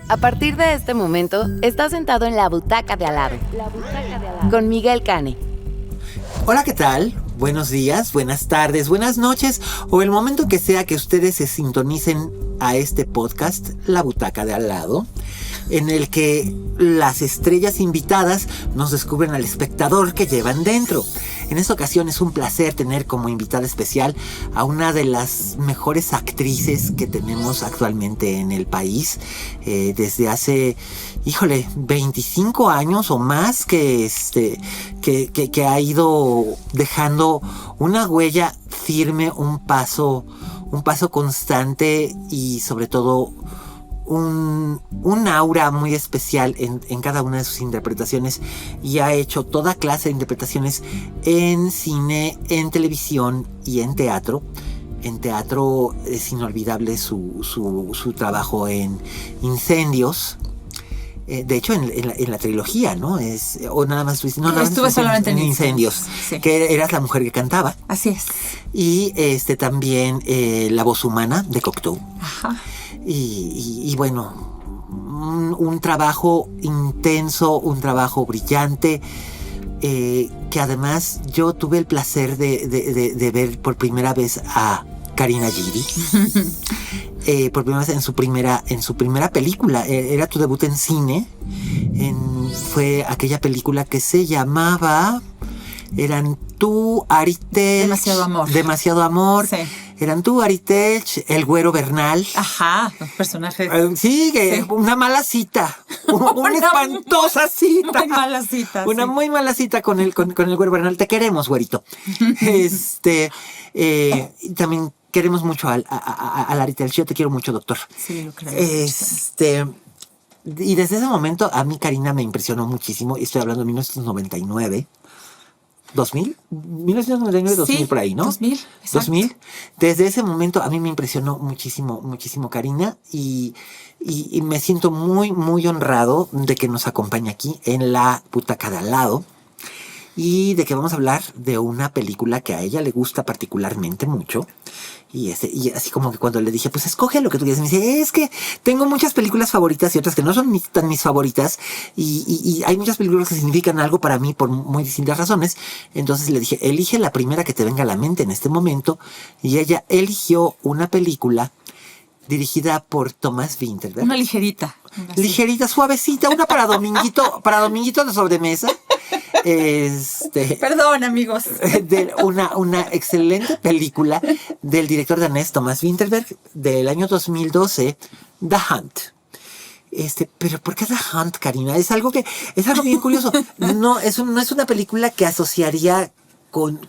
A partir de este momento, estás sentado en la butaca de al lado. Con Miguel Cane. Hola, ¿qué tal? Buenos días, buenas tardes, buenas noches o el momento que sea que ustedes se sintonicen a este podcast, La Butaca de Al Lado, en el que las estrellas invitadas nos descubren al espectador que llevan dentro. En esta ocasión es un placer tener como invitada especial a una de las mejores actrices que tenemos actualmente en el país, desde hace, 25 años o más que ha ido dejando una huella firme, un paso constante y sobre todo un aura muy especial en cada una de sus interpretaciones, y ha hecho toda clase de interpretaciones en cine, en televisión y en teatro. En teatro es inolvidable su trabajo en Incendios. De hecho, en la trilogía, ¿no? O nada más estuve solamente en Incendios, sí. Que eras la mujer que cantaba. Así es. Y también La Voz Humana de Cocteau. Ajá. Y bueno, un trabajo intenso, un trabajo brillante, que además yo tuve el placer de ver por primera vez a Karina Giri. Por primera vez en su primera película. Era tu debut en cine. Fue aquella película que se llamaba Eran tú, Aritech. Demasiado amor. Sí. Eran tú, Aritech, el güero Bernal. Ajá, los personajes. Sí, una mala cita. Una espantosa cita. Muy mala cita. Una muy mala cita con el güero Bernal. Te queremos, güerito. Y también queremos mucho al Aritech. Yo te quiero mucho, doctor. Sí, lo creo. Y desde ese momento a mí Karina me impresionó muchísimo. Estoy hablando de 1999. 2000, 1999, 2000, sí, por ahí, ¿no? 2000, exacto. 2000. Desde ese momento a mí me impresionó muchísimo, muchísimo Karina, y me siento muy, muy honrado de que nos acompañe aquí en La Butaca de Al Lado, y de que vamos a hablar de una película que a ella le gusta particularmente mucho. Y así como que cuando le dije, pues escoge lo que tú quieras, me dice, es que tengo muchas películas favoritas y otras que no son tan mis favoritas, y hay muchas películas que significan algo para mí por muy distintas razones. Entonces le dije, elige la primera que te venga a la mente en este momento, y ella eligió una película dirigida por Thomas Vinterberg. Una ligerita. Ligerita, suavecita, una para dominguito de sobremesa. Perdón, amigos. Una excelente película del director danés Thomas Vinterberg del año 2012, The Hunt. Pero ¿por qué The Hunt, Karina? Es algo bien curioso. No es una película que asociaría con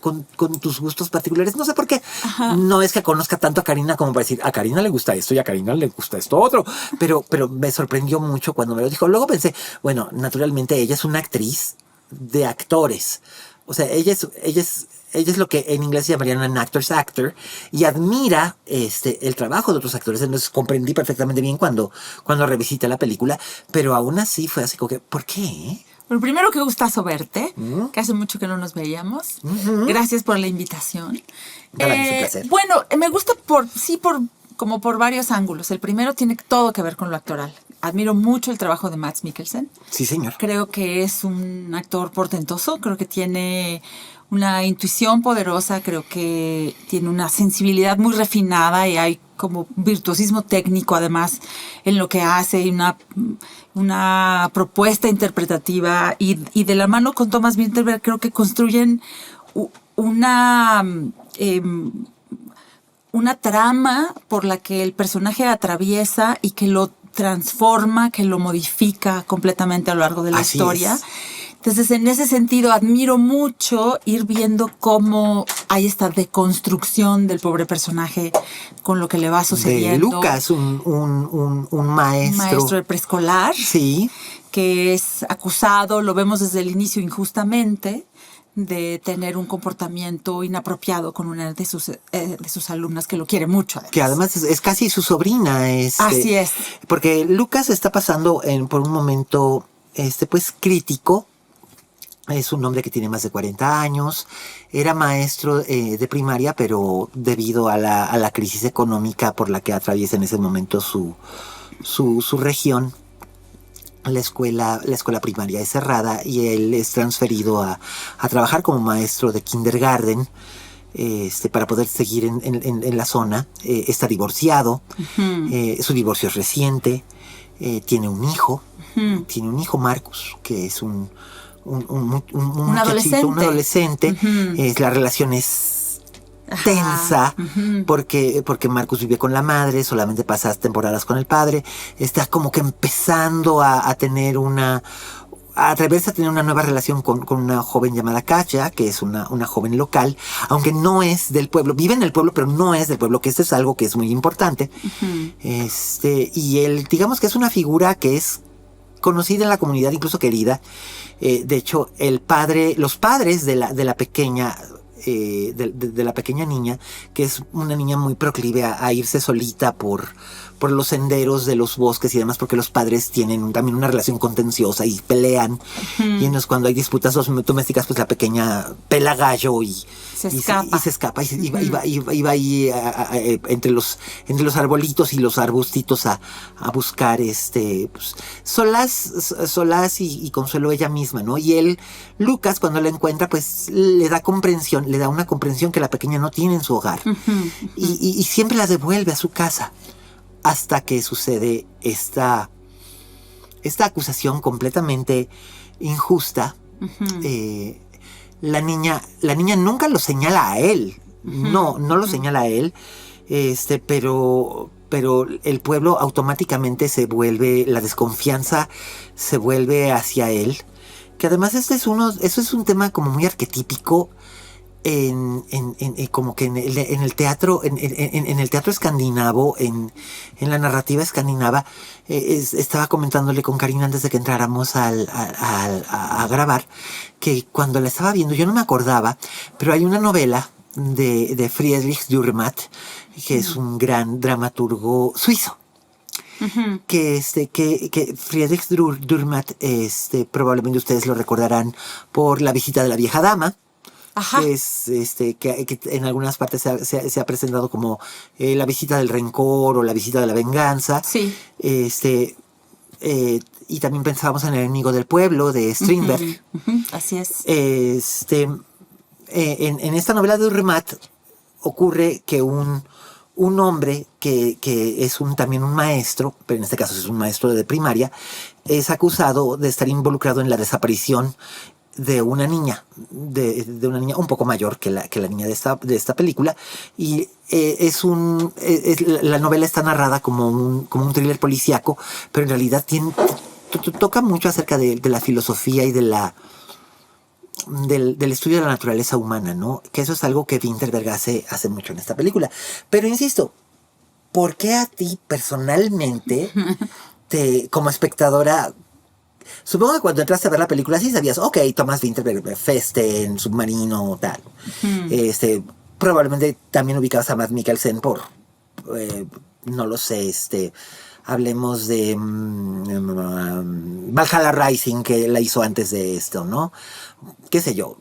tus gustos particulares. No sé por qué. Ajá. No es que conozca tanto a Karina como para decir, a Karina le gusta esto y a Karina le gusta esto otro. Pero me sorprendió mucho cuando me lo dijo. Luego pensé, bueno, naturalmente ella es una actriz de actores. O sea, ella es lo que en inglés se llamaría un actor's actor, y admira el trabajo de otros actores. Entonces comprendí perfectamente bien cuando revisité la película, pero aún así fue así como que, ¿por qué? Bueno, primero, qué gustazo verte, que hace mucho que no nos veíamos. Gracias por la invitación. Para mí es un placer. Bueno, me gusta por varios ángulos. El primero tiene todo que ver con lo actoral. Admiro mucho el trabajo de Mads Mikkelsen. Sí, señor. Creo que es un actor portentoso, creo que tiene una intuición poderosa, creo que tiene una sensibilidad muy refinada, y hay como virtuosismo técnico además en lo que hace, y una propuesta interpretativa, y de la mano con Thomas Vinterberg creo que construyen una trama por la que el personaje atraviesa y que lo transforma, que lo modifica completamente a lo largo de la historia. Es. Entonces, en ese sentido, admiro mucho ir viendo cómo hay esta deconstrucción del pobre personaje con lo que le va sucediendo. De Lucas, un maestro. Un maestro de preescolar. Sí. Que es acusado, lo vemos desde el inicio injustamente, de tener un comportamiento inapropiado con una de sus alumnas que lo quiere mucho. Además. Que además es casi su sobrina. Así es. Porque Lucas está pasando por un momento pues crítico. Es un hombre que tiene más de 40 años. Era maestro de primaria, pero debido a la crisis económica por la que atraviesa en ese momento su región, la escuela primaria es cerrada y él es transferido a trabajar como maestro de kindergarten, para poder seguir en la zona. Está divorciado, su divorcio es reciente, tiene un hijo, Marcus, que es un adolescente. La relación es tensa, porque Marcus vive con la madre, solamente pasa temporadas con el padre, está como que empezando a tener atreverse a tener una nueva relación con una joven llamada Katja, que es una joven local, aunque no es del pueblo, vive en el pueblo, pero no es del pueblo, que esto es algo que es muy importante. Y él, digamos que es una figura que es conocida en la comunidad, incluso querida. De hecho, los padres de la pequeña, de la pequeña niña, que es una niña muy proclive a irse solita por los senderos de los bosques y demás, porque los padres tienen también una relación contenciosa y pelean. Y entonces cuando hay disputas domésticas, pues la pequeña pela gallo y se escapa y va ahí entre los arbolitos y los arbustitos a buscar pues, solaz y consuelo ella misma, ¿no? Y él, Lucas, cuando la encuentra, pues le da una comprensión que la pequeña no tiene en su hogar. Y siempre la devuelve a su casa, hasta que sucede esta acusación completamente injusta. La niña nunca lo señala a él. No lo señala a él. Pero el pueblo automáticamente la desconfianza se vuelve hacia él. Que además eso es un tema como muy arquetípico como que en el teatro, en el teatro escandinavo, en la narrativa escandinava. Estaba comentándole con Karina antes de que entráramos a grabar, que cuando la estaba viendo, yo no me acordaba, pero hay una novela de Friedrich Dürrenmatt, que es un gran dramaturgo suizo. Que Friedrich Dürrenmatt, probablemente ustedes lo recordarán por La visita de la vieja dama. Que es que en algunas partes se ha presentado como La visita del rencor o La visita de la venganza. Sí. Y también pensábamos en El enemigo del pueblo de Strindberg. Así es. En esta novela de Dürrenmatt ocurre que un hombre que es también un maestro, pero en este caso es un maestro de primaria, es acusado de estar involucrado en la desaparición de una niña, de una niña un poco mayor que la niña de esta película. Y la novela está narrada como un thriller policíaco, pero en realidad toca mucho acerca de la filosofía y del estudio de la naturaleza humana, ¿no? Que eso es algo que Vinterberg hace mucho en esta película. Pero insisto, ¿por qué a ti personalmente, como espectadora? Supongo que cuando entraste a ver la película sí sabías, ok, Thomas Vinterberg, Festen, Submarino, tal. Probablemente también ubicabas a Mads Mikkelsen por, no lo sé, hablemos de Valhalla Rising, que la hizo antes de esto, ¿no? Qué sé yo.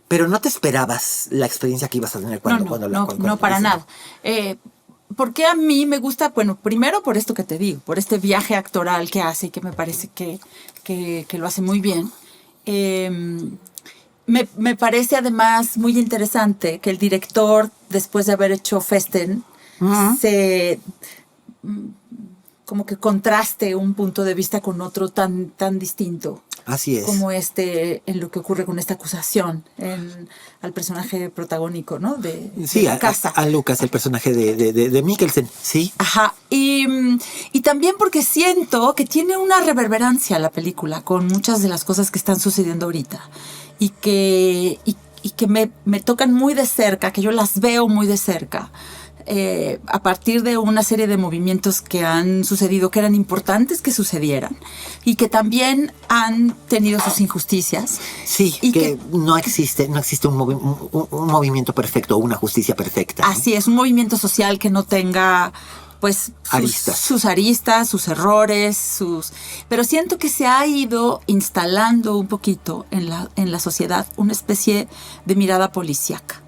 Pero no te esperabas la experiencia que ibas a tener cuando No, para nada. Porque a mí me gusta, bueno, primero por esto que te digo, por este viaje actoral que hace y que me parece que lo hace muy bien. Me parece además muy interesante que el director, después de haber hecho Festen, como que contraste un punto de vista con otro tan distinto. Así es. Como en lo que ocurre con esta acusación al personaje protagónico, ¿no? De la casa. A Lucas, el personaje de Mikkelsen, sí. Ajá. Y también porque siento que tiene una reverberancia la película con muchas de las cosas que están sucediendo ahorita. Y que me tocan muy de cerca, que yo las veo muy de cerca. A partir de una serie de movimientos que han sucedido, que eran importantes que sucedieran y que también han tenido sus injusticias. Sí, y que no existe un movimiento perfecto o una justicia perfecta, ¿no? Así es, un movimiento social que no tenga pues sus aristas, sus errores, pero siento que se ha ido instalando un poquito en la sociedad una especie de mirada policíaca.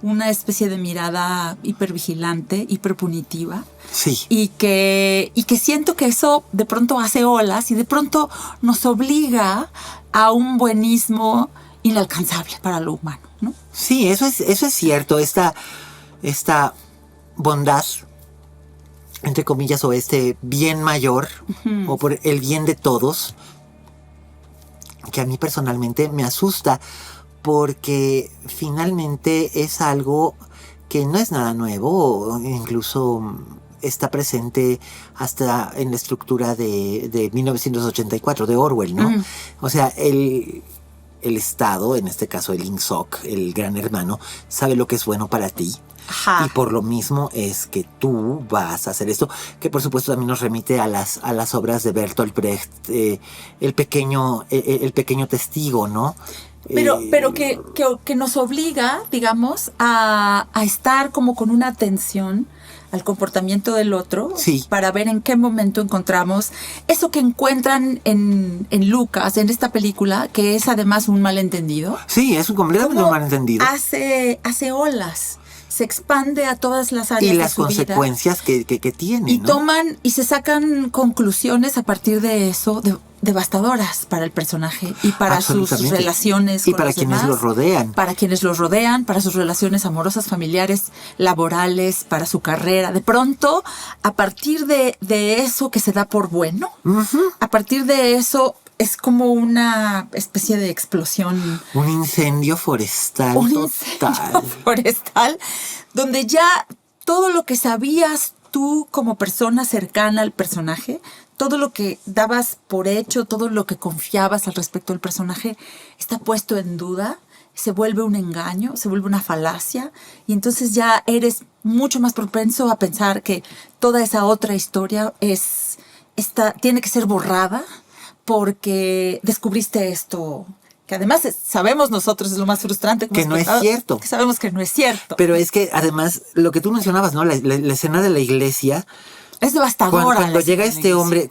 una especie de mirada hipervigilante, hiperpunitiva. Sí. Y que siento que eso de pronto hace olas y de pronto nos obliga a un buenismo inalcanzable para lo humano, ¿no? Sí, eso es cierto. Esta bondad, entre comillas, o este bien mayor, o por el bien de todos, que a mí personalmente me asusta, porque finalmente es algo que no es nada nuevo, incluso está presente hasta en la estructura de 1984, de Orwell, ¿no? O sea, el Estado, en este caso el INSOC, el gran hermano, sabe lo que es bueno para ti. Ajá. Y por lo mismo es que tú vas a hacer esto, que por supuesto también nos remite a las obras de Bertolt Brecht, el pequeño testigo, ¿no? Pero que nos obliga, digamos, a estar como con una atención al comportamiento del otro, sí, para ver en qué momento encontramos eso que encuentran en Lucas, en esta película, que es además un malentendido. Sí, es completamente un malentendido. Hace olas, se expande a todas las áreas y de las su consecuencias vida. que tiene, Y ¿no? toman y se sacan conclusiones a partir de eso, devastadoras para el personaje y para sus relaciones y con para los quienes demás, lo rodean. para quienes los rodean, para sus relaciones amorosas, familiares, laborales, para su carrera. De pronto, a partir de eso que se da por bueno, a partir de eso es como una especie de explosión. Un incendio forestal total. Forestal, donde ya todo lo que sabías tú como persona cercana al personaje, todo lo que dabas por hecho, todo lo que confiabas al respecto del personaje, está puesto en duda, se vuelve un engaño, se vuelve una falacia, y entonces ya eres mucho más propenso a pensar que toda esa otra historia tiene que ser borrada porque descubriste esto, que además sabemos nosotros, es lo más frustrante. Que no es cierto. Que sabemos que no es cierto. Pero es que además, lo que tú mencionabas, ¿no? La escena de la iglesia. Es devastadora. Cuando llega este hombre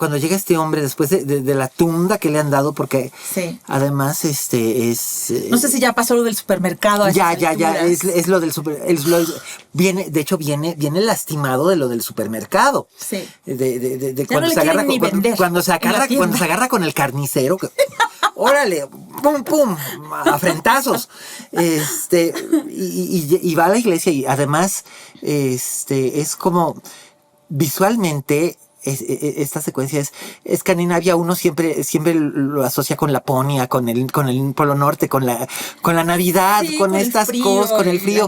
después de la tunda que le han dado, porque sí, además no sé si ya pasó lo del supermercado. Ya, es lo del viene lastimado de lo del supermercado. Sí. De cuando se agarra con el carnicero. Órale, pum, pum, afrentazos. Y va a la iglesia y además, es como visualmente, esta secuencia es Escandinavia. Uno siempre lo asocia con Laponia, con el Polo Norte, con la Navidad, sí, con estas cosas, con el frío,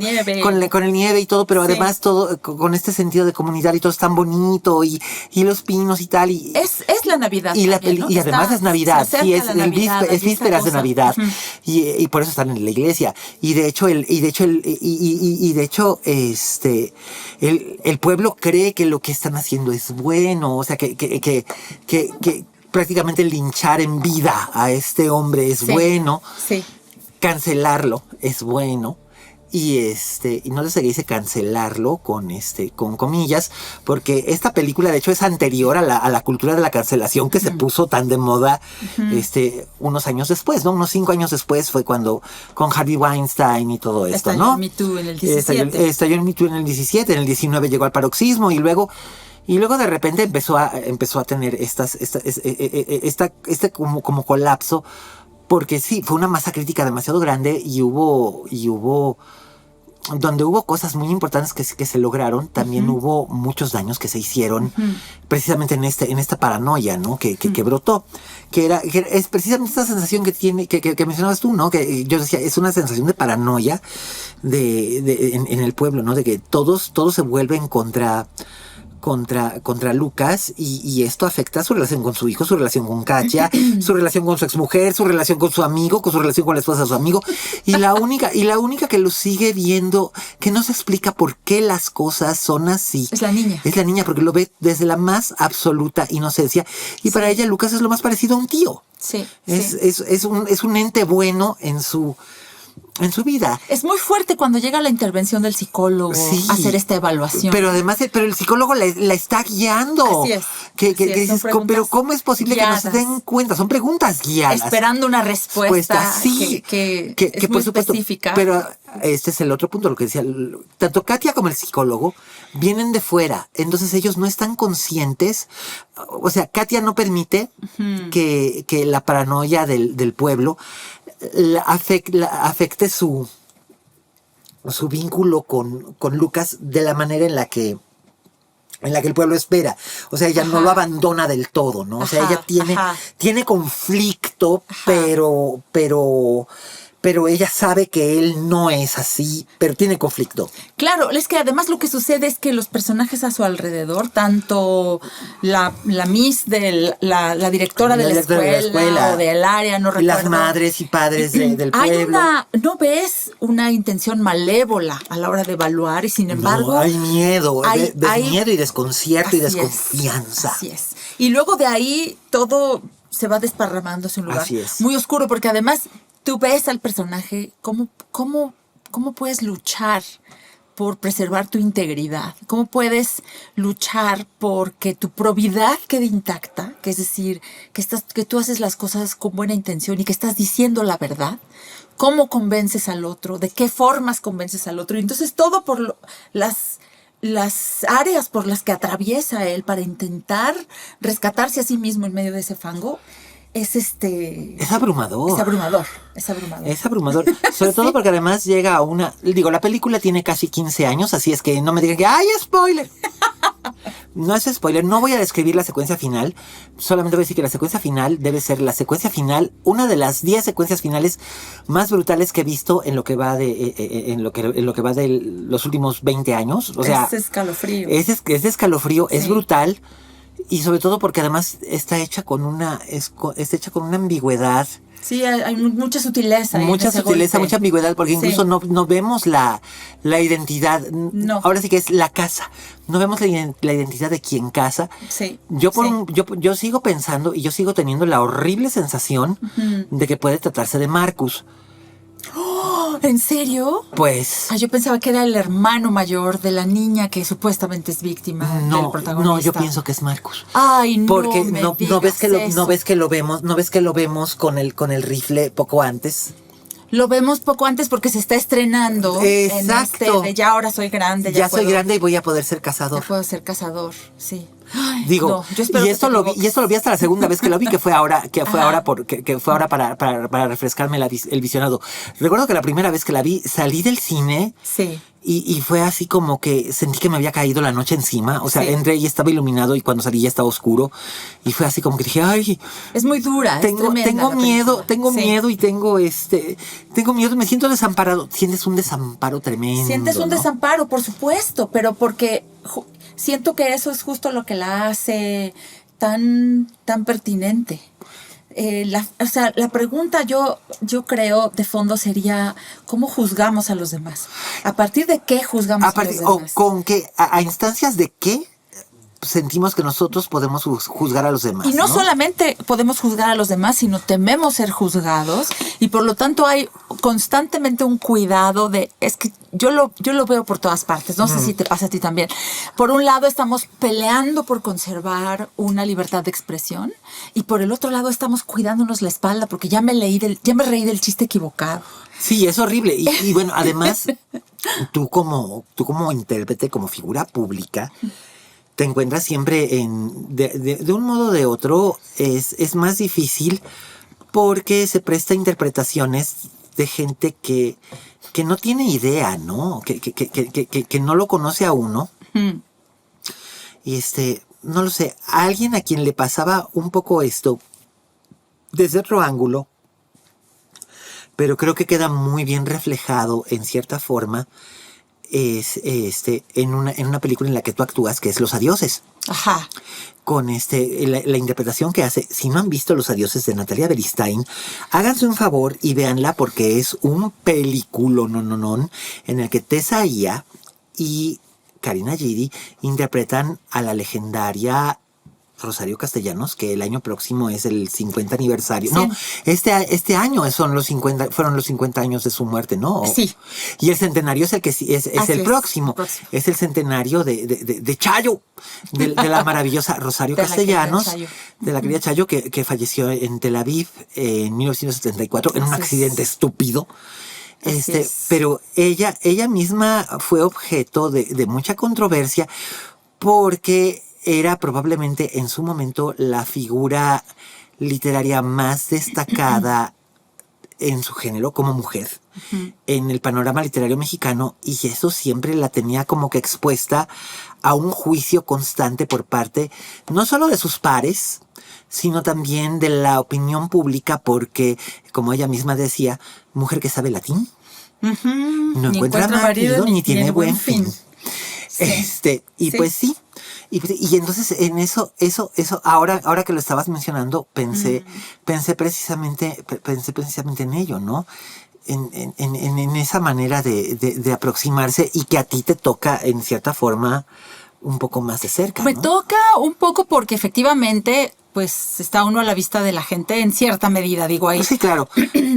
con el nieve y todo, pero además todo con este sentido de comunidad y todo es tan bonito y los pinos y tal. Y es la Navidad. Y, también, ¿no? Y además es Navidad, sí, es vísperas de Navidad. Y por eso están en la iglesia. Y de hecho, el pueblo cree que lo que están haciendo es bueno. O sea, que prácticamente linchar en vida a este hombre es bueno. Sí. Cancelarlo es bueno. Y no les dice cancelarlo con comillas, porque esta película de hecho es anterior a la cultura de la cancelación que se puso tan de moda unos años después, ¿no? Unos 5 años después fue cuando con Harvey Weinstein y todo esto, ¿no? Me Too en el 17. Estalló en Me Too en el 17, en el 19 llegó al paroxismo y luego de repente empezó a tener como colapso, porque sí, fue una masa crítica demasiado grande y hubo donde hubo cosas muy importantes que se lograron, también hubo muchos daños que se hicieron precisamente en esta paranoia, ¿no? Que brotó, que es precisamente esta sensación que tiene, que mencionabas tú, ¿no? Que yo decía, es una sensación de paranoia en el pueblo, ¿no? De que todos se vuelven contra Lucas y esto afecta su relación con su hijo, su relación con Katya, su relación con su exmujer, su relación con su amigo, con su relación con la esposa de su amigo y la única que lo sigue viendo, que no se explica por qué las cosas son así. Es la niña, porque lo ve desde la más absoluta inocencia y para ella Lucas es lo más parecido a un tío. Sí. Es un ente bueno en su en su vida. Es muy fuerte cuando llega la intervención del psicólogo Sí, a hacer esta evaluación. Pero además, el psicólogo la está guiando. Así es. Que Así es, dices, son preguntas pero ¿cómo es posible guiadas. que no se den cuenta? Son preguntas guiadas. Esperando una respuesta Sí, que es muy por supuesto, específica. pero este es el otro punto, lo que decía. Tanto Katia como el psicólogo vienen de fuera. Entonces ellos no están conscientes. O sea, Katia no permite que la paranoia del pueblo afecte su vínculo con Lucas de la manera en la que el pueblo espera. O sea, ella no lo abandona del todo, ¿no? O sea, ella tiene conflicto, pero ella sabe que él no es así, pero tiene conflicto. Claro, es que además lo que sucede es que los personajes a su alrededor, tanto la Miss la directora de la escuela o del área, no recuerdo. Y las madres y padres del pueblo. No ves una intención malévola a la hora de evaluar y sin embargo... No, hay miedo, hay miedo y desconcierto y desconfianza. Así es. Y luego de ahí todo se va desparramando hacia un lugar muy oscuro, porque además tú ves al personaje cómo puedes luchar por preservar tu integridad, cómo puedes luchar porque tu probidad quede intacta, que es decir, que tú haces las cosas con buena intención y que estás diciendo la verdad, cómo convences al otro, de qué formas convences al otro. Y entonces todo por las áreas por las que atraviesa él para intentar rescatarse a sí mismo en medio de ese fango, es abrumador. Es abrumador. Es abrumador. Sobre todo porque además llega a la película tiene casi 15 años, así es que no me digan que ¡ay, spoiler! No es spoiler, no voy a describir la secuencia final, solamente voy a decir que la secuencia final debe ser la secuencia final, una de las 10 secuencias finales más brutales que he visto en lo que va de los últimos 20 años. O sea, es escalofrío. Es escalofrío, Sí. Es brutal. Y sobre todo porque además está hecha con una ambigüedad. Sí, hay mucha sutileza. Mucha sutileza, mucha ambigüedad, porque incluso no vemos la identidad. No. Ahora sí que es la casa. No vemos la identidad de quien casa. Sí. Yo sigo pensando y yo sigo teniendo la horrible sensación de que puede tratarse de Marcus. ¿En serio? Pues... yo pensaba que era el hermano mayor de la niña que supuestamente es víctima del protagonista. No, yo pienso que es Marcus. Ay, no. Porque me no ves que lo vemos con el rifle poco antes. Lo vemos poco antes porque se está estrenando. Exacto. De ya ahora soy grande. Ya soy grande y voy a poder ser cazador. Ya puedo ser cazador, sí. Ay, digo, no, yo espero y esto lo vi hasta la segunda vez que lo vi, que fue ahora para refrescarme el visionado. Recuerdo que la primera vez que la vi salí del cine. Sí. Y fue así como que sentí que me había caído la noche encima. O sea, entré y estaba iluminado y cuando salí ya estaba oscuro. Y fue así como que dije, ay... Es muy dura, tengo miedo y tengo miedo. Me siento desamparado. Sientes un desamparo tremendo. Sientes un desamparo, por supuesto, pero porque siento que eso es justo lo que la hace tan pertinente. La pregunta yo creo de fondo sería ¿cómo juzgamos a los demás? ¿A partir de qué juzgamos a los demás? ¿O con qué? ¿A instancias de qué sentimos que nosotros podemos juzgar a los demás? Y no solamente podemos juzgar a los demás, sino tememos ser juzgados y por lo tanto hay constantemente un cuidado es que yo lo veo por todas partes, no sé si te pasa a ti también. Por un lado estamos peleando por conservar una libertad de expresión y por el otro lado estamos cuidándonos la espalda porque ya me reí del chiste equivocado. Sí, es horrible. Y bueno, además, tú como intérprete, como figura pública, te encuentras siempre de un modo o de otro, es más difícil porque se presta a interpretaciones de gente que no tiene idea, ¿no? Que no lo conoce a uno. Y no lo sé, a alguien a quien le pasaba un poco esto desde otro ángulo, pero creo que queda muy bien reflejado en cierta forma, es en una película en la que tú actúas, que es Los Adioses. Ajá. Con la interpretación que hace. Si no han visto Los Adioses de Natalia Beristain, háganse un favor y véanla porque es un película en el que Tessa y Karina Gidi interpretan a la legendaria Rosario Castellanos, que el año próximo es el 50 aniversario. Sí. No, este año fueron los 50 años de su muerte, ¿no? Sí. Y el centenario es el que es el próximo. Es el centenario de Chayo, de la maravillosa Rosario Castellanos, de la querida Chayo, que falleció en Tel Aviv en 1974 en un accidente estúpido. Pero ella misma fue objeto de mucha controversia porque era probablemente en su momento la figura literaria más destacada en su género como mujer en el panorama literario mexicano, y eso siempre la tenía como que expuesta a un juicio constante por parte no solo de sus pares, sino también de la opinión pública, porque, como ella misma decía, mujer que sabe latín no encuentra marido ni tiene buen fin. Pues sí. Y entonces en eso, ahora que lo estabas mencionando, pensé precisamente en ello, ¿no? En esa manera de aproximarse, y que a ti te toca, en cierta forma, un poco más de cerca, Me ¿no? toca un poco porque efectivamente, pues, está uno a la vista de la gente en cierta medida, digo ahí. Sí, claro.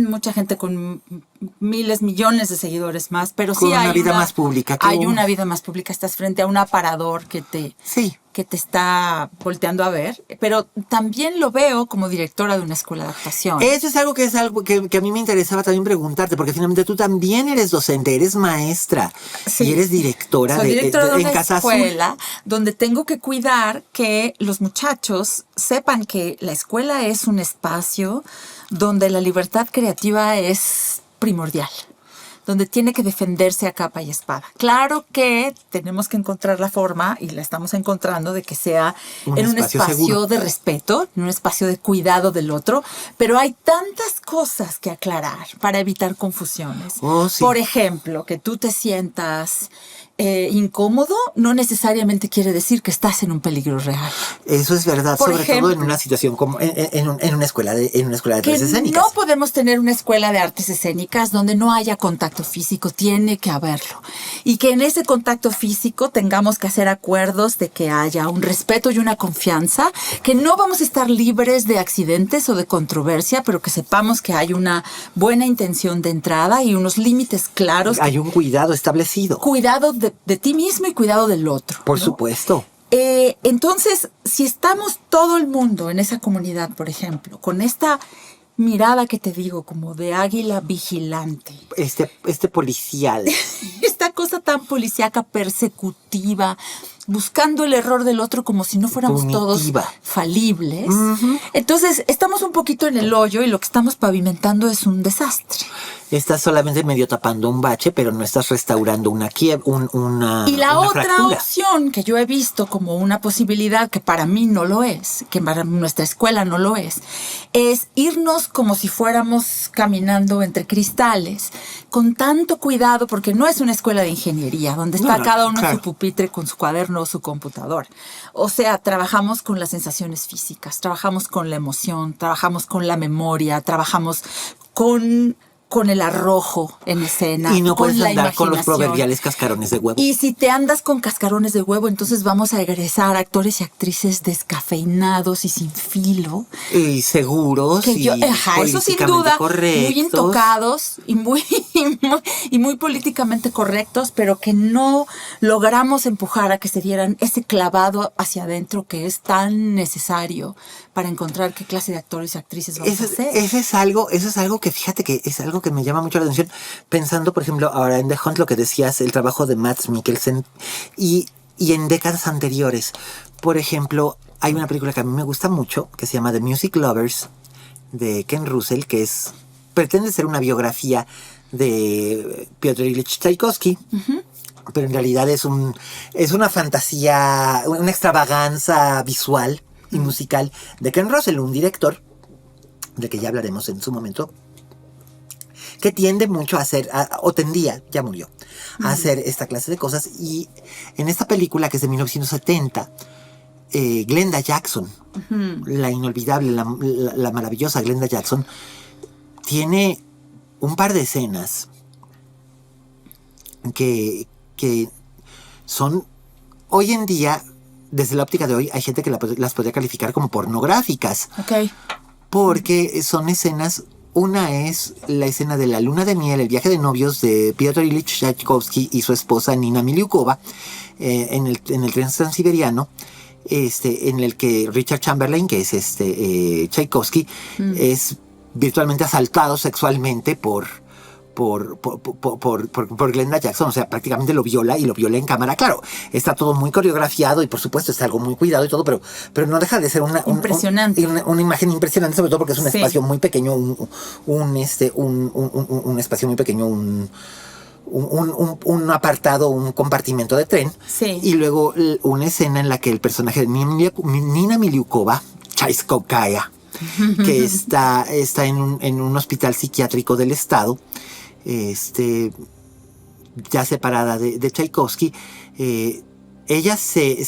Mucha gente con miles, millones de seguidores más, pero Con sí hay una vida más pública. Hay una vida más pública, estás frente a un aparador que te está volteando a ver, pero también lo veo como directora de una escuela de actuación. Eso es algo que a mí me interesaba también preguntarte, porque finalmente tú también eres docente, eres maestra, y eres directora. Soy directora de una Casa escuela Azul, donde tengo que cuidar que los muchachos sepan que la escuela es un espacio donde la libertad creativa es primordial, donde tiene que defenderse a capa y espada. Claro que tenemos que encontrar la forma, y la estamos encontrando, de que sea en un espacio de respeto, en un espacio de cuidado del otro, pero hay tantas cosas que aclarar para evitar confusiones. Sí. Por ejemplo, que tú te sientas incómodo no necesariamente quiere decir que estás en un peligro real. Eso es verdad, Por sobre ejemplo, todo en una situación como en una escuela de artes escénicas. No podemos tener una escuela de artes escénicas donde no haya contacto físico, tiene que haberlo. Y que en ese contacto físico tengamos que hacer acuerdos de que haya un respeto y una confianza, que no vamos a estar libres de accidentes o de controversia, pero que sepamos que hay una buena intención de entrada y unos límites claros. Hay un cuidado establecido. Cuidado de ti mismo y cuidado del otro. Por supuesto. Entonces, si estamos todo el mundo en esa comunidad, por ejemplo, con esta mirada que te digo, como de águila vigilante. Este policial. Esta cosa tan policíaca, persecutiva, buscando el error del otro como si no fuéramos punitiva. Todos falibles. Entonces, estamos un poquito en el hoyo y lo que estamos pavimentando es un desastre. Estás solamente medio tapando un bache, pero no estás restaurando una Y la otra fractura. opción que yo he visto como una posibilidad, que para mí no lo es, que para nuestra escuela no lo es irnos como si fuéramos caminando entre cristales, con tanto cuidado, porque no es una escuela de ingeniería, donde está cada uno en su pupitre con su cuaderno o su computador. O sea, trabajamos con las sensaciones físicas, trabajamos con la emoción, trabajamos con la memoria, trabajamos con el arrojo en escena. Y no con puedes la andar con los imaginación. proverbiales cascarones de huevo. Y si te andas con cascarones de huevo, entonces vamos a egresar actores y actrices descafeinados y sin filo. Y seguros y eso sin duda, correctos. muy intocados y muy políticamente correctos, pero que no logramos empujar a que se dieran ese clavado hacia adentro que es tan necesario para encontrar qué clase de actores y actrices vamos a hacer. Eso es algo que, fíjate, que es algo que me llama mucho la atención, pensando, por ejemplo, ahora en The Hunt, lo que decías, el trabajo de Mads Mikkelsen, y en décadas anteriores. Por ejemplo, hay una película que a mí me gusta mucho, que se llama The Music Lovers, de Ken Russell, que pretende ser una biografía de Piotr Ilich Tchaikovsky. Pero en realidad es una fantasía, una extravaganza visual y musical de Ken Russell, un director del que ya hablaremos en su momento, que tiende mucho a hacer, o tendía, ya murió, a hacer esta clase de cosas. Y en esta película, que es de 1970, Glenda Jackson, la inolvidable, la maravillosa Glenda Jackson, tiene un par de escenas que son hoy en día desde la óptica de hoy, hay gente que las podría calificar como pornográficas. Ok. Porque son escenas. Una es la escena de la luna de miel, el viaje de novios de Piotr Ilich Tchaikovsky y su esposa Nina Miliukova en el tren transiberiano, en el que Richard Chamberlain, que es Tchaikovsky, es virtualmente asaltado sexualmente por Glenda Jackson. O sea, prácticamente lo viola y lo viola en cámara. Claro, está todo muy coreografiado y por supuesto está algo muy cuidado y todo, pero no deja de ser impresionante. Una imagen impresionante, sobre todo porque es un Sí. espacio muy pequeño, un espacio muy pequeño, un apartado, un compartimento de tren. Sí. Y luego una escena en la que el personaje de Nina Miliukova, Chaiskokaya, que está en un hospital psiquiátrico del estado, ya separada de Tchaikovsky, ella se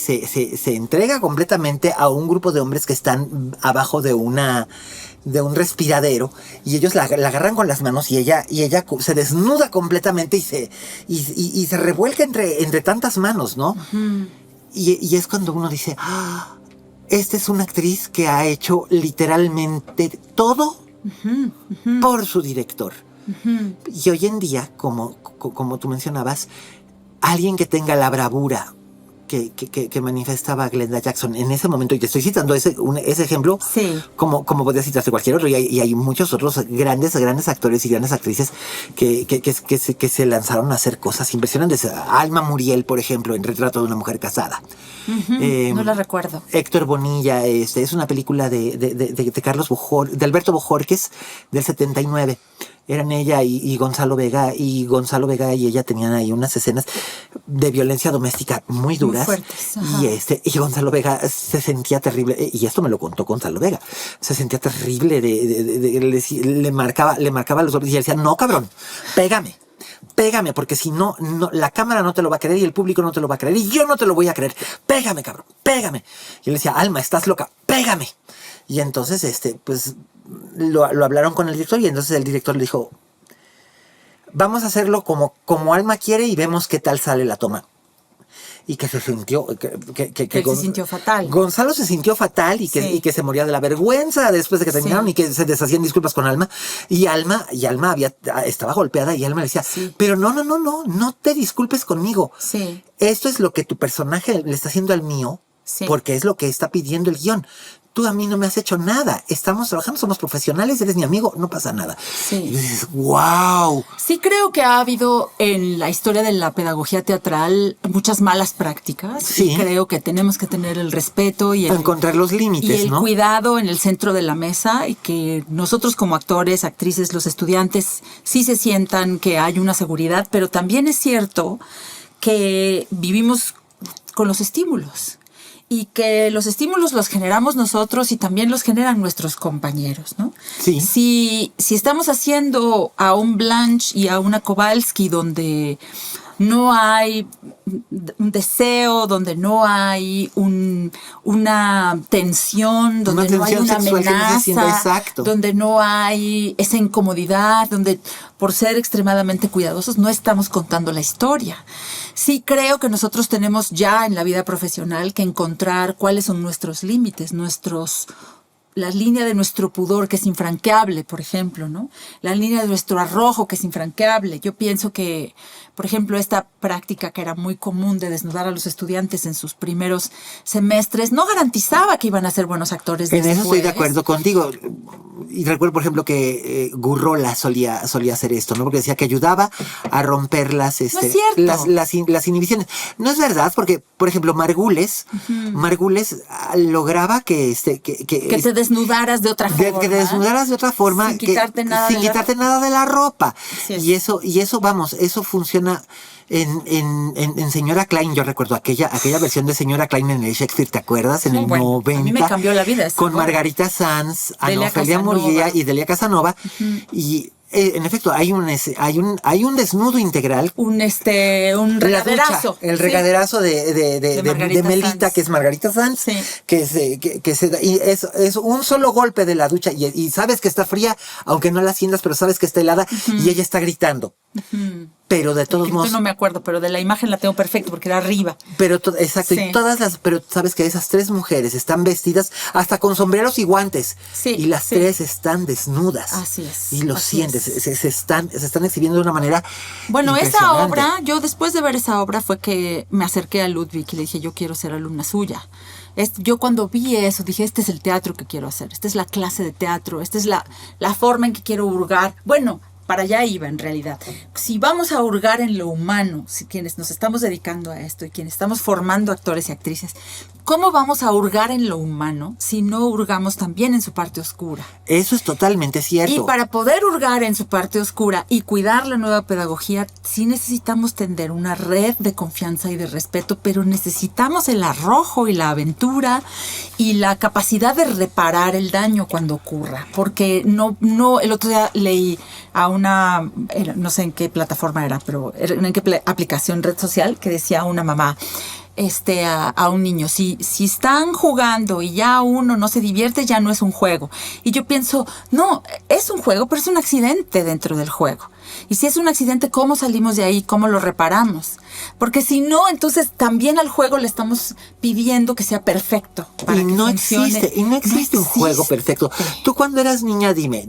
entrega completamente a un grupo de hombres que están abajo de un respiradero, y ellos la agarran con las manos y ella se desnuda completamente y se revuelca entre tantas manos, ¿no? Uh-huh. Y es cuando uno dice, esta es una actriz que ha hecho literalmente todo por su director. Uh-huh. Y hoy en día, como tú mencionabas, alguien que tenga la bravura que manifestaba Glenda Jackson en ese momento, y te estoy citando ese ejemplo, sí, como podría citarse cualquier otro, y hay muchos otros grandes actores y grandes actrices que se lanzaron a hacer cosas impresionantes. Alma Muriel, por ejemplo, en Retrato de una mujer casada. Uh-huh. No la recuerdo. Héctor Bonilla, es una película de Alberto Bojorquez del 79. Eran ella y Gonzalo Vega, y ella tenían ahí unas escenas de violencia doméstica muy duras. Muy fuertes, y Gonzalo Vega se sentía terrible, y esto me lo contó Gonzalo Vega, se sentía terrible, le marcaba los golpes y decía, no, cabrón, pégame, porque si no, la cámara no te lo va a creer y el público no te lo va a creer y yo no te lo voy a creer. Pégame, cabrón, pégame. Y él decía, Alma, estás loca, pégame. Y entonces, pues, lo hablaron con el director, y entonces el director le dijo, vamos a hacerlo como Alma quiere y vemos qué tal sale la toma. Y que se sintió se sintió fatal. Gonzalo se sintió fatal y que se moría de la vergüenza después de que terminaron, y que se deshacían disculpas con Alma. Y Alma estaba golpeada, y Alma le decía, pero no te disculpes conmigo. Sí. Esto es lo que tu personaje le está haciendo al mío, porque es lo que está pidiendo el guión. Tú a mí no me has hecho nada. Estamos trabajando, somos profesionales, eres mi amigo, no pasa nada. Sí. Y dices, wow. Sí, creo que ha habido en la historia de la pedagogía teatral muchas malas prácticas. Sí. Y creo que tenemos que tener el respeto y encontrar los límites, y el cuidado en el centro de la mesa, y que nosotros como actores, actrices, los estudiantes sí se sientan que hay una seguridad, pero también es cierto que vivimos con los estímulos. Y que los estímulos los generamos nosotros y también los generan nuestros compañeros, ¿no? Sí. Si estamos haciendo a un Blanche y a una Kowalski donde no hay un deseo, donde no hay una tensión, donde no hay una amenaza, donde no hay esa incomodidad, donde por ser extremadamente cuidadosos no estamos contando la historia. Sí creo que nosotros tenemos ya en la vida profesional que encontrar cuáles son nuestros límites, la línea de nuestro pudor, que es infranqueable, por ejemplo, ¿no? La línea de nuestro arrojo, que es infranqueable. Yo pienso que, por ejemplo, esta práctica que era muy común de desnudar a los estudiantes en sus primeros semestres no garantizaba que iban a ser buenos actores después. En eso estoy de acuerdo contigo. Y recuerdo, por ejemplo, que Gurrola solía hacer esto, ¿no? Porque decía que ayudaba a romper las inhibiciones. No es verdad, porque, por ejemplo, Margules lograba que te desnudaras de otra forma. Que te desnudaras de otra forma. Sin quitarte nada de la ropa. Y eso, eso funciona en Señora Klein. Yo recuerdo aquella versión de Señora Klein en el Shakespeare, ¿te acuerdas? En el 90. A mí me cambió la vida. Con Margarita Sanz, Ofelia Murguía y Delia Casanova. Uh-huh. Y en efecto, hay un desnudo integral. Un regaderazo. El regaderazo de Melita, que es Margarita Sanz. Sí. Y es un solo golpe de la ducha. Y sabes que está fría, aunque no la sientas, pero sabes que está helada. Uh-huh. Y ella está gritando. Uh-huh. pero de todos modos... No me acuerdo, pero de la imagen la tengo perfecto porque era arriba. Pero exacto, Sí. y pero sabes que esas 3 mujeres están vestidas hasta con sombreros y guantes. Sí, y las sí. 3 están desnudas. Así es, Y lo así sientes, es. se están exhibiendo de una manera Bueno, esa impresionante. obra, yo después de ver esa obra fue que me acerqué a Ludwig y le dije, yo quiero ser alumna suya. Yo cuando vi eso dije, este es el teatro que quiero hacer, esta es la clase de teatro, esta es la forma en que quiero hurgar. Bueno, para allá iba en realidad. Si vamos a hurgar en lo humano, si quienes nos estamos dedicando a esto y quienes estamos formando actores y actrices, ¿cómo vamos a hurgar en lo humano si no hurgamos también en su parte oscura? Eso es totalmente cierto. Y para poder hurgar en su parte oscura y cuidar la nueva pedagogía, sí necesitamos tender una red de confianza y de respeto, pero necesitamos el arrojo y la aventura y la capacidad de reparar el daño cuando ocurra. Porque no, el otro día leí a no sé en qué plataforma era, pero en qué aplicación, red social, que decía una mamá, a un niño, si están jugando y ya uno no se divierte, ya no es un juego. Y yo pienso, no, es un juego, pero es un accidente dentro del juego. Y si es un accidente, ¿cómo salimos de ahí? ¿Cómo lo reparamos? Porque si no, entonces también al juego le estamos pidiendo que sea perfecto. Para y que no funcione. existe un juego perfecto. Tú cuando eras niña, dime,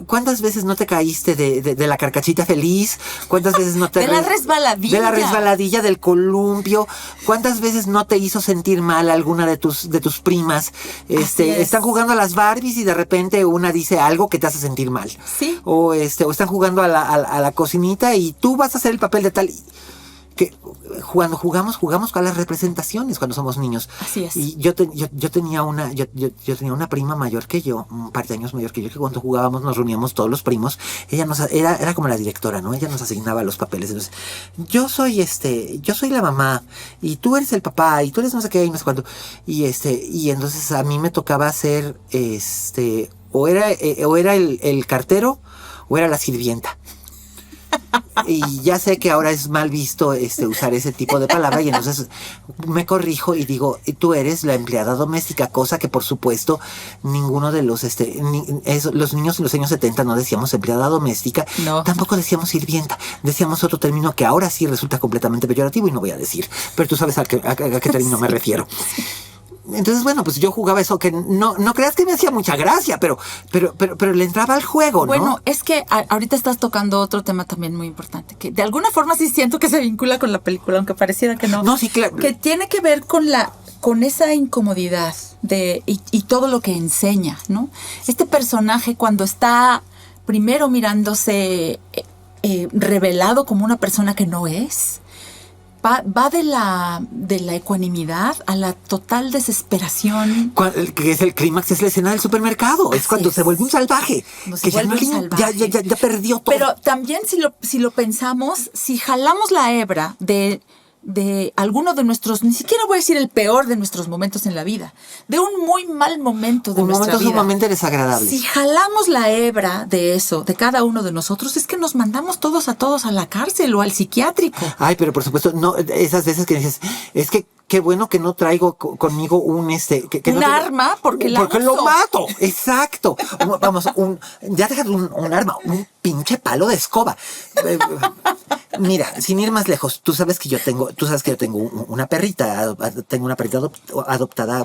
¿cuántas veces no te caíste de la carcachita feliz? ¿Cuántas veces no te... De la resbaladilla. De la resbaladilla, del columpio. ¿Cuántas veces no te hizo sentir mal alguna de tus primas? Están jugando a las Barbies y de repente una dice algo que te hace sentir mal. Sí. O están jugando a la cocinita y tú vas a hacer el papel de tal... que cuando jugamos con las representaciones cuando somos niños. Así es. Y yo tenía una prima mayor que yo, un par de años mayor que yo, que cuando jugábamos nos reuníamos todos los primos. Ella era como la directora, ¿no? Ella nos asignaba los papeles. Entonces, yo soy la mamá y tú eres el papá y tú eres no sé qué y no sé cuánto. Y entonces a mí me tocaba hacer o era el cartero o era la sirvienta. Y ya sé que ahora es mal visto usar ese tipo de palabra y entonces me corrijo y digo, tú eres la empleada doméstica, cosa que por supuesto ninguno de los los niños en los años 70 no decíamos empleada doméstica, no. Tampoco decíamos sirvienta, decíamos otro término que ahora sí resulta completamente peyorativo y no voy a decir, pero tú sabes a qué término me refiero. Entonces, bueno, pues yo jugaba eso que no creas que me hacía mucha gracia, pero le entraba al juego, ¿no? Bueno, es que ahorita estás tocando otro tema también muy importante, que de alguna forma sí siento que se vincula con la película, aunque pareciera que no. No, sí, claro. Que tiene que ver con esa incomodidad y todo lo que enseña, ¿no? Este personaje cuando está primero mirándose revelado como una persona que no es, va de la ecuanimidad a la total desesperación. Que es el clímax, es la escena del supermercado. Es cuando se vuelve un salvaje. Que ya no ya perdió todo. Pero también si lo pensamos, si jalamos la hebra de alguno de nuestros, ni siquiera voy a decir el peor de nuestros momentos en la vida, de un muy mal momento de nuestra vida. Un momento sumamente desagradable. Si jalamos la hebra de eso, de cada uno de nosotros, es que nos mandamos todos a la cárcel o al psiquiátrico. Ay, pero por supuesto, no, esas veces que dices, es que qué bueno que no traigo conmigo un arma porque lo mato. Exacto. Vamos, ya déjate un arma, un pinche palo de escoba. Mira, sin ir más lejos, tú sabes que yo tengo una perrita, tengo una perrita adoptada,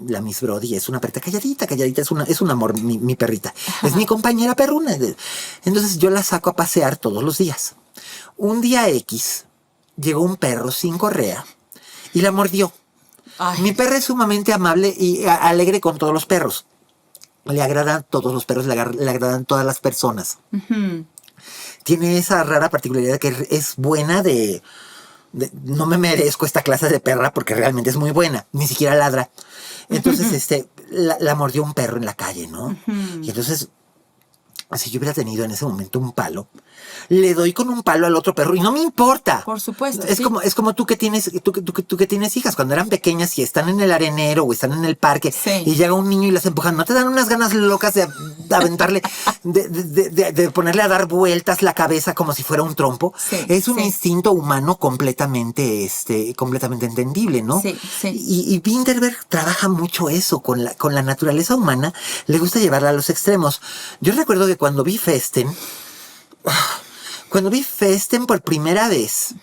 la Miss Brody, es una perrita calladita, es un amor mi perrita. Ajá. Es mi compañera perruna. Entonces yo la saco a pasear todos los días. Un día X llegó un perro sin correa y la mordió. Ay. Mi perra es sumamente amable y alegre con todos los perros. Le agradan todos los perros, le agradan todas las personas. Uh-huh. Tiene esa rara particularidad que es buena no me merezco esta clase de perra porque realmente es muy buena. Ni siquiera ladra. Entonces, la mordió un perro en la calle, ¿no? Uh-huh. Y entonces, si yo hubiera tenido en ese momento un palo, le doy con un palo al otro perro y no me importa. Por supuesto. Es como tú que tienes hijas cuando eran pequeñas y están en el arenero o están en el parque y llega un niño y las empujan. ¿No te dan unas ganas locas de aventarle, de ponerle a dar vueltas la cabeza como si fuera un trompo? Sí, es un instinto humano completamente entendible, ¿no? Sí, sí. Y Vinterberg trabaja mucho eso con la naturaleza humana. Le gusta llevarla a los extremos. Yo recuerdo que cuando vi Festen, Cuando vi Festen por primera vez,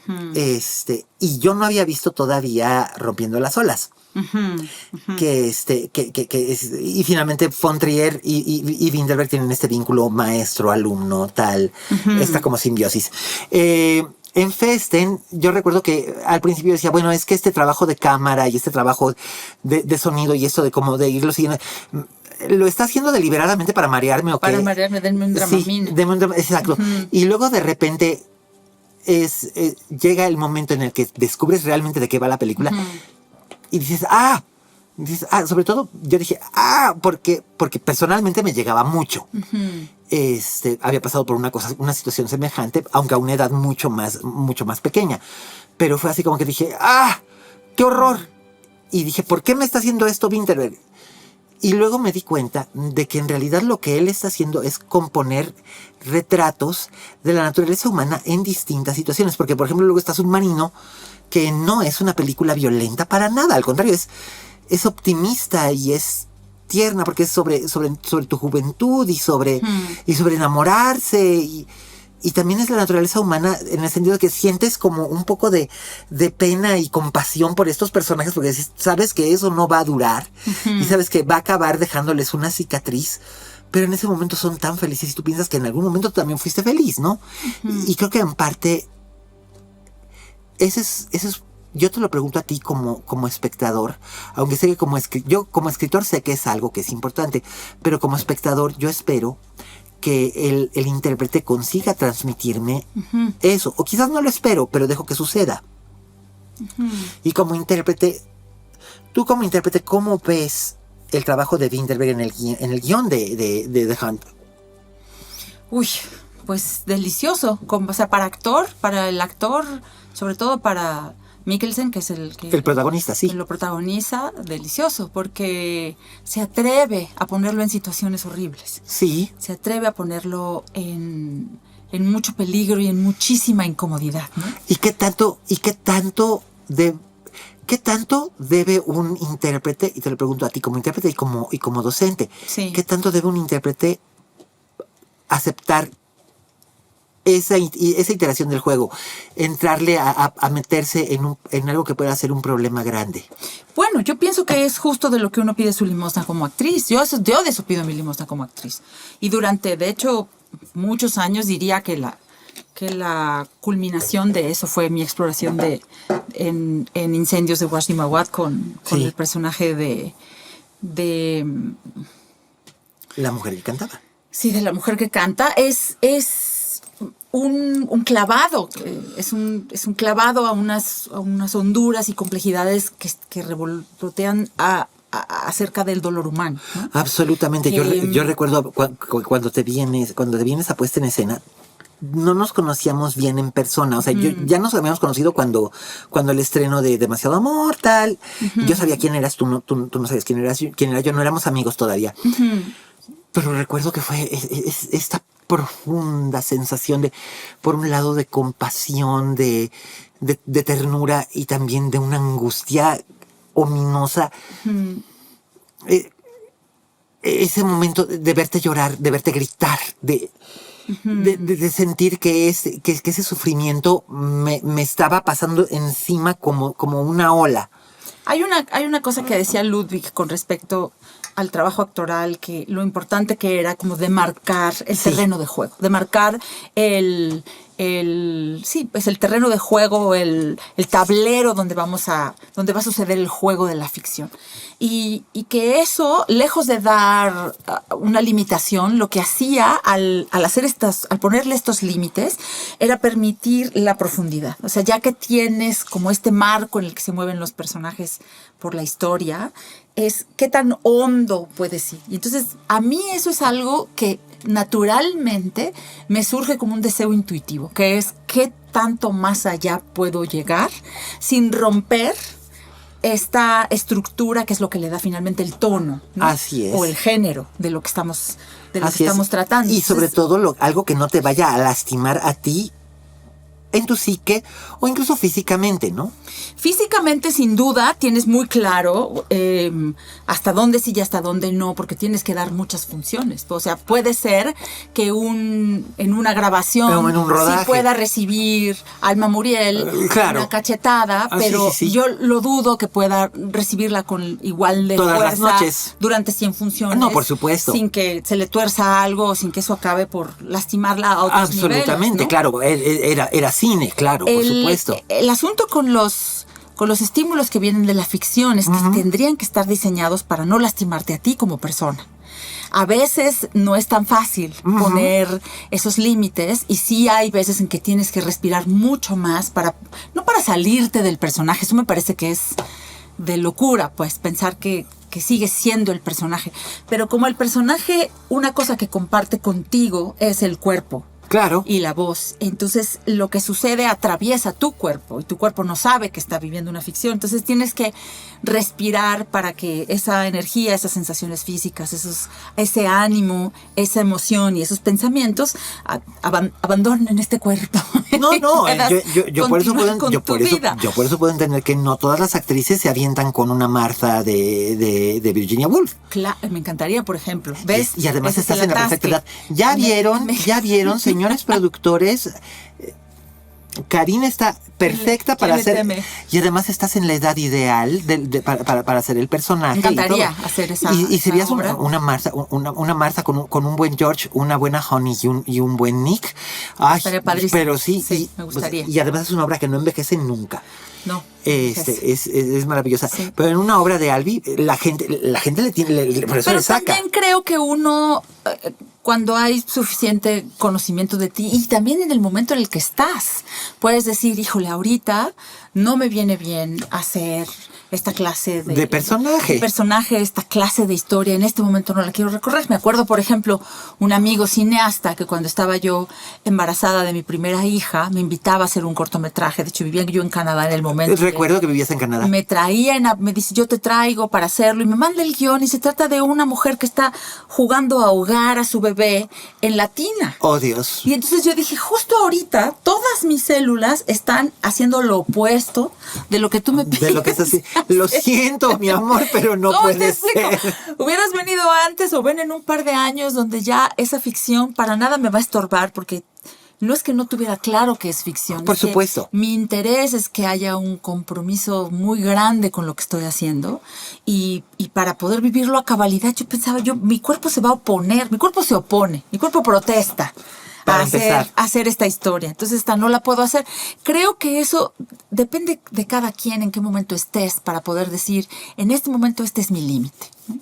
y yo no había visto todavía Rompiendo las Olas. Y finalmente von Trier y Vinterberg tienen este vínculo maestro-alumno, tal, esta como simbiosis. En Festen, yo recuerdo que al principio decía, bueno, es que este trabajo de cámara y este trabajo de sonido y esto de como de irlo siguiendo, lo está haciendo deliberadamente para marearme o para marearme, denme un Dramamine. Sí, denme un exacto. Y luego de repente llega el momento en el que descubres realmente de qué va la película. Y dices, sobre todo yo dije, porque personalmente me llegaba mucho. Había pasado por una situación semejante, aunque a una edad mucho más pequeña. Pero fue así como que dije, ¡qué horror! Y dije, ¿por qué me está haciendo esto Vinterberg? Y luego me di cuenta de que en realidad lo que él está haciendo es componer retratos de la naturaleza humana en distintas situaciones. Porque, por ejemplo, luego está Submarino, que no es una película violenta para nada. Al contrario, es optimista y es tierna porque es sobre tu juventud y sobre enamorarse. Y también es la naturaleza humana en el sentido de que sientes como un poco de pena y compasión por estos personajes porque sabes que eso no va a durar y sabes que va a acabar dejándoles una cicatriz. Pero en ese momento son tan felices y tú piensas que en algún momento tú también fuiste feliz, ¿no? Y creo que en parte ese es yo te lo pregunto a ti como espectador, aunque sé que yo como escritor sé que es algo que es importante, pero como espectador yo espero que el intérprete consiga transmitirme eso. O quizás no lo espero, pero dejo que suceda. Y como intérprete, tú como intérprete, ¿cómo ves el trabajo de Vinterberg en el guión de The Hunt? Uy, pues delicioso. O sea, para el actor, sobre todo para Mikkelsen, que es el protagonista, sí. Que lo protagoniza, delicioso, porque se atreve a ponerlo en situaciones horribles. Sí. Se atreve a ponerlo en mucho peligro y en muchísima incomodidad, ¿no? ¿Y qué tanto debe un intérprete, y te lo pregunto a ti como intérprete y como docente, sí, qué tanto debe un intérprete aceptar esa iteración del juego, entrarle a meterse en algo que pueda ser un problema grande? Bueno, yo pienso que es justo de lo que uno pide su limosna como actriz. Yo de eso pido mi limosna como actriz. Y durante, de hecho, muchos años diría que la culminación de eso fue mi exploración en Incendios de Wajdi Mawat con el personaje de la mujer que cantaba. Sí, de la mujer que canta. Es un clavado, es un clavado a unas honduras y complejidades que revolotean acerca del dolor humano, ¿no? Absolutamente. Yo recuerdo cuando te vienes a puesta en escena, no nos conocíamos bien en persona. O sea, ya nos habíamos conocido cuando el estreno de Demasiado Amor, tal. Yo sabía quién eras, tú no sabías quién era yo, no éramos amigos todavía. Pero recuerdo que fue esta profunda sensación por un lado, de compasión, de ternura y también de una angustia ominosa. Ese momento de verte llorar, de verte gritar, de sentir que ese sufrimiento me estaba pasando encima como una ola. Hay una cosa que decía Ludwig con respecto al trabajo actoral, que lo importante que era como demarcar el terreno de juego, demarcar el terreno de juego, el tablero donde va a suceder el juego de la ficción. Y que eso, lejos de dar una limitación, lo que hacía al ponerle estos límites, era permitir la profundidad. O sea, ya que tienes como este marco en el que se mueven los personajes por la historia, es qué tan hondo puedes ir. Y entonces, a mí eso es algo que naturalmente me surge como un deseo intuitivo, que es qué tanto más allá puedo llegar sin romper esta estructura que es lo que le da finalmente el tono, ¿no? Así es. O el género de lo que estamos tratando. Y sobre todo algo que no te vaya a lastimar a ti en tu psique o incluso físicamente, ¿no? Físicamente, sin duda, tienes muy claro hasta dónde sí y hasta dónde no, porque tienes que dar muchas funciones. O sea, puede ser que en una grabación en un rodaje sí pueda recibir Alma Muriel claro. una cachetada, pero sí. yo lo dudo que pueda recibirla con igual de todas fuerza las noches durante 100 funciones. No, por supuesto. Sin que se le tuerza algo, sin que eso acabe por lastimarla a otros absolutamente, niveles, ¿no? Claro, era cine, claro, por supuesto. El asunto con los estímulos que vienen de la ficción es que tendrían que estar diseñados para no lastimarte a ti como persona. A veces no es tan fácil poner esos límites y sí hay veces en que tienes que respirar mucho más no para salirte del personaje, eso me parece que es de locura, pues pensar que sigue siendo el personaje. Pero como el personaje, una cosa que comparte contigo es el cuerpo. Claro. Y la voz. Entonces, lo que sucede atraviesa tu cuerpo y tu cuerpo no sabe que está viviendo una ficción. Entonces, tienes que respirar para que esa energía, esas sensaciones físicas, ese ánimo, esa emoción y esos pensamientos abandonen este cuerpo. No, yo por eso puedo entender que no todas las actrices se avientan con una Martha de Virginia Woolf. Claro, me encantaría, por ejemplo. ¿Ves? Y además estás en la perfecta edad. ¿Ya vieron, señores productores? Karina está perfecta para hacer, y además estás en la edad ideal para hacer el personaje. Me encantaría hacer esa y serías obra. una Martha con un buen George, una buena Honey y un buen Nick. Ay, pero sí, me gustaría. Y además es una obra que no envejece nunca. No. Es maravillosa. Sí. Pero en una obra de Albi, la gente por eso pero le saca. También creo que uno, cuando hay suficiente conocimiento de ti y también en el momento en el que estás, puedes decir, híjole, ahorita no me viene bien hacer esta clase de personaje, esta clase de historia. En este momento no la quiero recorrer. Me acuerdo, por ejemplo, un amigo cineasta que cuando estaba yo embarazada de mi primera hija, me invitaba a hacer un cortometraje. De hecho, vivía yo en Canadá en el momento. Recuerdo que vivías en Canadá. Me dice, yo te traigo para hacerlo. Y me manda el guión y se trata de una mujer que está jugando a ahogar a su bebé en la tina. Oh, Dios. Y entonces yo dije, justo ahorita, todas mis células están haciendo lo opuesto de lo que tú me pides. De lo que estás haciendo. Lo siento, mi amor, pero no puede ser. Hubieras venido antes o ven en un par de años donde ya esa ficción para nada me va a estorbar, porque no es que no tuviera claro que es ficción. Por supuesto. Mi interés es que haya un compromiso muy grande con lo que estoy haciendo y para poder vivirlo a cabalidad, yo pensaba, mi cuerpo se va a oponer, mi cuerpo se opone, mi cuerpo protesta. Para hacer esta historia. Entonces, esta no la puedo hacer. Creo que eso depende de cada quien, en qué momento estés, para poder decir, en este momento este es mi límite, ¿no?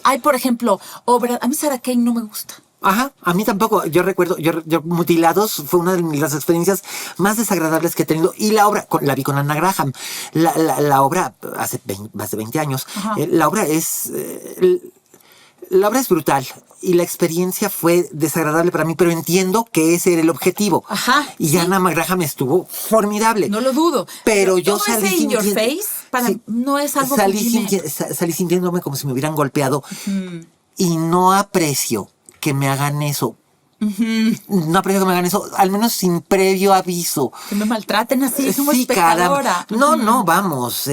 Hay, por ejemplo, obras. A mí Sarah Kane no me gusta. Ajá, a mí tampoco. Yo recuerdo, yo Mutilados fue una de las experiencias más desagradables que he tenido. Y la obra, la vi con Anna Graham. La obra, hace más de 20 años, la obra es brutal. Y la experiencia fue desagradable para mí, pero entiendo que ese era el objetivo. Ajá. Y Anna Graham estuvo formidable. No lo dudo. Pero yo todo salí ese in your face no es algo salí sintiéndome como si me hubieran golpeado. Y no aprecio que me hagan eso. No aprecio que me hagan eso, al menos sin previo aviso. Que me maltraten así como sí, espectadora. No, vamos,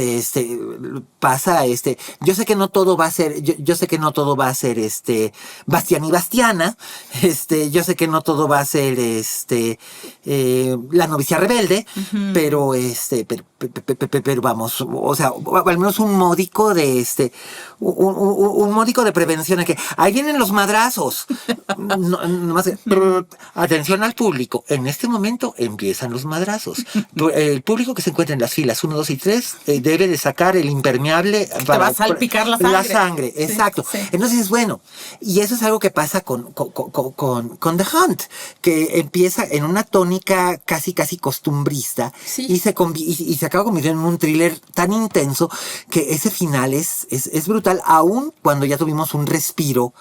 pasa, yo sé que no todo va a ser, yo sé que no todo va a ser, Bastián y Bastiana, yo sé que no todo va a ser, La novicia rebelde, pero, pero vamos, o sea, al menos un módico de, un módico de prevención, a que ahí vienen los madrazos. No más, atención al público. En este momento empiezan los madrazos. El público que se encuentra en las filas 1, 2 y 3 debe de sacar el impermeable para... Te va a salpicar la sangre. La sangre, sí, exacto. Sí. Entonces, bueno, y eso es algo que pasa con The Hunt, que empieza en una tónica casi costumbrista, sí, y se acaba convirtiendo en un thriller tan intenso que ese final es brutal, aún cuando ya tuvimos un respiro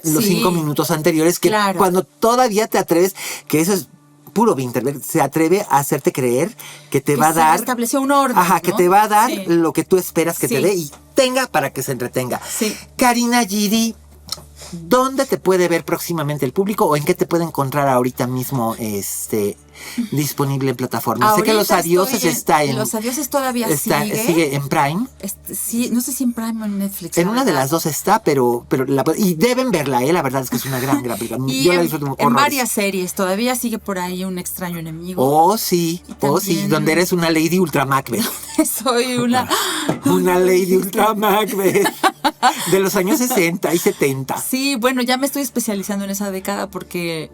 los 5 minutos anteriores, que claro, cuando todavía te atreves, que eso es puro Winterberg, se atreve a hacerte creer que te va a dar... estableció un orden, ajá, ¿no? Que te va a dar, sí, lo que tú esperas que sí, te dé y tenga para que se entretenga. Sí. Karina Gidi, ¿dónde te puede ver próximamente el público o en qué te puede encontrar ahorita mismo disponible en plataformas? Ahorita sé que Los Adioses está en... Los Adioses todavía sigue en Prime. Sí, no sé si en Prime o en Netflix. En una de las dos está, pero y deben verla, la verdad es que es una gran película. Y yo la disfruto en varias series, todavía sigue por ahí Un extraño enemigo. Oh, sí, donde eres una Lady Ultra Macbeth. Soy una Lady Ultra Macbeth de los años 60 y 70. Sí, bueno, ya me estoy especializando en esa década porque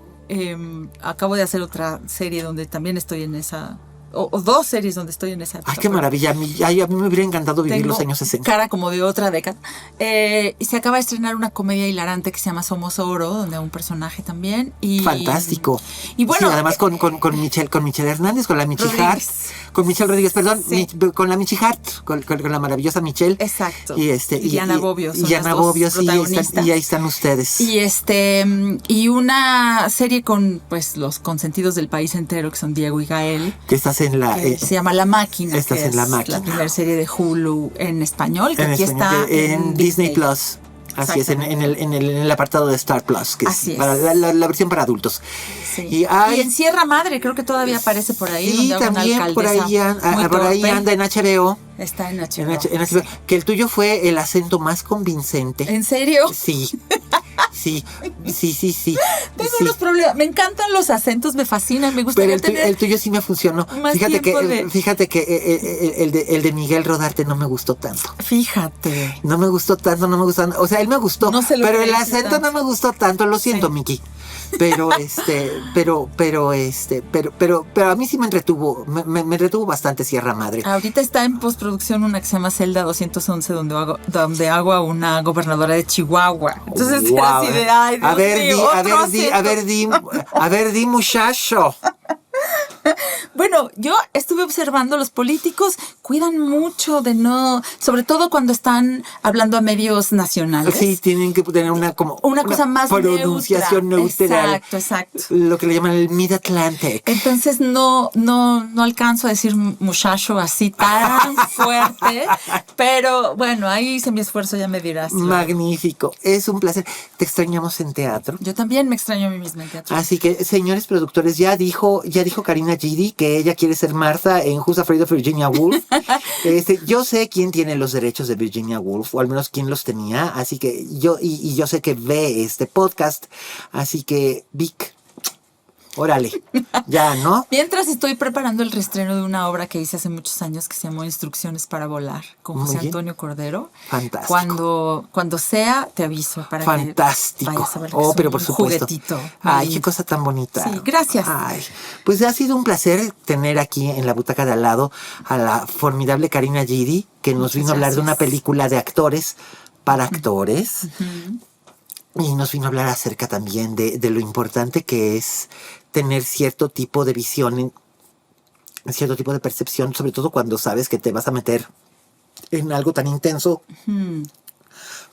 acabo de hacer otra serie donde también estoy en esa... O dos series donde estoy en esa época. Ay, qué maravilla. A mí me hubiera encantado vivir los años 60. Cara como de otra década. Y se acaba de estrenar una comedia hilarante que se llama Somos Oro, donde hay un personaje también. Fantástico. Y bueno, sí, además con Michelle Hernández, con la Michi Hart. Con Michelle Rodríguez, perdón. Sí. Con la Michi Hart, con la maravillosa Michelle. Exacto. Y Diana Bobbio. Y Diana Bobbio, sí, y ahí están ustedes. Y una serie con pues los consentidos del país entero, que son Diego y Gael. Que estás en la... se llama La Máquina. Estás en La Máquina. La primera serie de Hulu en español, que aquí está en Disney Plus. Así es, en el apartado de Star Plus, que así es para la versión para adultos. Sí. Y en Sierra Madre, creo que todavía aparece por ahí. Sí, donde también por ahí anda en HBO. Está en HBO. En HBO. Que el tuyo fue el acento más convincente. ¿En serio? Sí. Sí. Tengo unos problemas. Me encantan los acentos, me fascinan, me gusta. Pero el tuyo sí me funcionó. Fíjate que el de Miguel Rodarte no me gustó tanto. Fíjate. No me gustó tanto. O sea, él me gustó. No pero el acento no me gustó tanto. Lo siento, sí. Miki. Pero a mí sí me entretuvo, me entretuvo bastante Sierra Madre. Ahorita está en postproducción una que se llama Celda 211, donde hago a una gobernadora de Chihuahua. Entonces era así de, ay, Dios a ver, di muchacho. Bueno, yo estuve observando, los políticos cuidan mucho de no, sobre todo cuando están hablando a medios nacionales. Sí, tienen que tener una cosa más pronunciación neutral. Exacto. Lo que le llaman el Mid-Atlantic. Entonces no alcanzo a decir muchacho así tan fuerte, pero bueno, ahí hice mi esfuerzo, ya me dirás. Magnífico, es un placer. Te extrañamos en teatro. Yo también me extraño a mí misma en teatro. Así que, señores productores, ya dijo Karina Gidi que ella quiere ser Martha en Who's Afraid of Virginia Woolf. Yo sé quién tiene los derechos de Virginia Woolf, o al menos quién los tenía, así que yo sé que ve este podcast, así que Vic, órale, ya, ¿no? Mientras estoy preparando el reestreno de una obra que hice hace muchos años que se llamó Instrucciones para volar, con José Antonio Cordero. Fantástico. Cuando sea, te aviso para fantástico. Que vayas a ver. Pero por supuesto. Juguetito. Ay, qué cosa tan bonita. Sí, gracias. Ay, pues ha sido un placer tener aquí en la butaca de al lado a la formidable Karina Gidi, que nos vino a hablar de una película de actores para actores. Y nos vino a hablar acerca también de lo importante que es tener cierto tipo de visión, cierto tipo de percepción, sobre todo cuando sabes que te vas a meter en algo tan intenso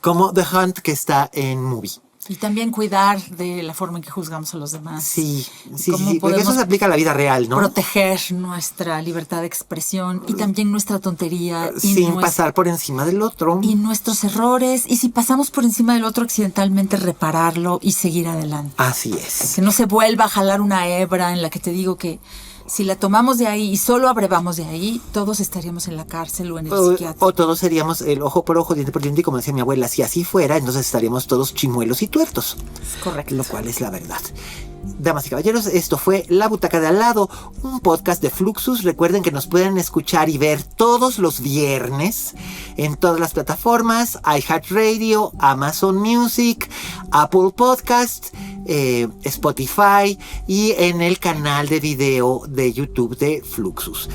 como The Hunt, que está en Movie. Y también cuidar de la forma en que juzgamos a los demás. Sí, porque eso se aplica a la vida real, ¿no? Proteger nuestra libertad de expresión y también nuestra tontería. Sin pasar por encima del otro. Y nuestros errores. Y si pasamos por encima del otro accidentalmente, repararlo y seguir adelante. Así es. Que no se vuelva a jalar una hebra en la que te digo que si la tomamos de ahí y solo abrevamos de ahí, todos estaríamos en la cárcel o en el psiquiatra. O todos seríamos el ojo por ojo, diente por diente, y como decía mi abuela, si así fuera, entonces estaríamos todos chimuelos y tuertos. Correcto. Lo cual es la verdad. Damas y caballeros, esto fue La Butaca de Al Lado, un podcast de Fluxus. Recuerden que nos pueden escuchar y ver todos los viernes en todas las plataformas: iHeartRadio, Amazon Music, Apple Podcast, Spotify y en el canal de video de YouTube de Fluxus.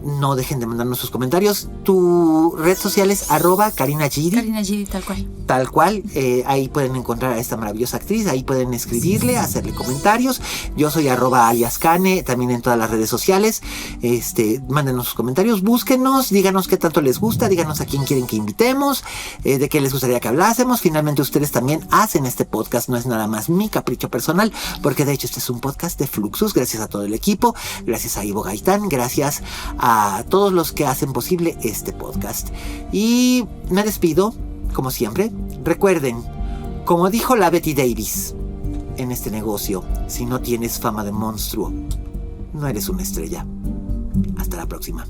No dejen de mandarnos sus comentarios. Tu red social es @Karina Gidi. Karina Gidi, tal cual. Tal cual. Ahí pueden encontrar a esta maravillosa actriz. Ahí pueden escribirle, hacerle comentarios. Yo soy @aliascane, también en todas las redes sociales. Mándenos sus comentarios, búsquenos, díganos qué tanto les gusta, díganos a quién quieren que invitemos, de qué les gustaría que hablásemos. Finalmente ustedes también hacen este podcast, no es nada más mi capricho personal, porque de hecho este es un podcast de Fluxus. Gracias a todo el equipo, gracias a Ivo Gaitán, gracias a todos los que hacen posible este podcast. Y me despido, como siempre. Recuerden, Como dijo la Betty Davis, en este negocio, si no tienes fama de monstruo, no eres una estrella. Hasta la próxima.